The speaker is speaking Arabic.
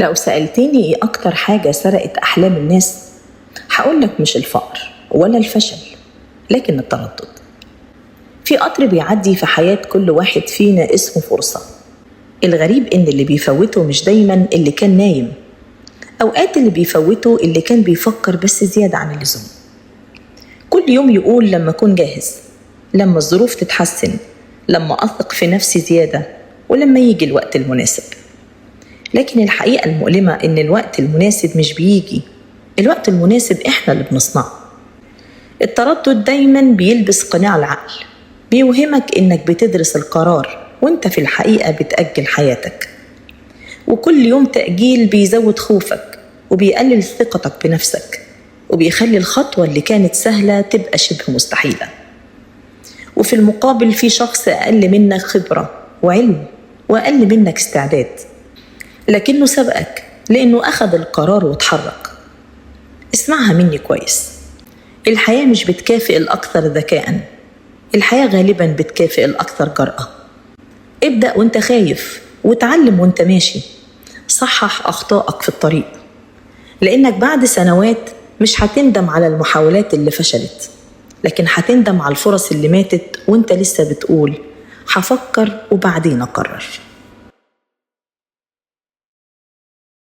لو سألتني إيه أكتر حاجة سرقت أحلام الناس، هقولك مش الفقر ولا الفشل، لكن التردد. في قطر بيعدي في حياة كل واحد فينا اسمه فرصة. الغريب إن اللي بيفوته مش دايما اللي كان نايم، أوقات اللي بيفوته اللي كان بيفكر بس زيادة عن اللزوم. كل يوم يقول لما أكون جاهز، لما الظروف تتحسن، لما أثق في نفسي زيادة، ولما يجي الوقت المناسب. لكن الحقيقة المؤلمة إن الوقت المناسب مش بيجي، الوقت المناسب إحنا اللي بنصنعه. التردد دايما بيلبس قناع العقل، بيوهمك إنك بتدرس القرار وإنت في الحقيقة بتأجل حياتك. وكل يوم تأجيل بيزود خوفك وبيقلل ثقتك بنفسك، وبيخلي الخطوة اللي كانت سهلة تبقى شبه مستحيلة. وفي المقابل في شخص أقل منك خبرة وعلم وأقل منك استعداد، لكنه سبقك لأنه أخذ القرار وتحرك. اسمعها مني كويس، الحياة مش بتكافئ الأكثر ذكاء، الحياة غالبا بتكافئ الأكثر جرأة. ابدأ وانت خايف، وتعلم وانت ماشي، صحح أخطائك في الطريق، لأنك بعد سنوات مش هتندم على المحاولات اللي فشلت، لكن هتندم على الفرص اللي ماتت وانت لسه بتقول هفكر وبعدين أقرر.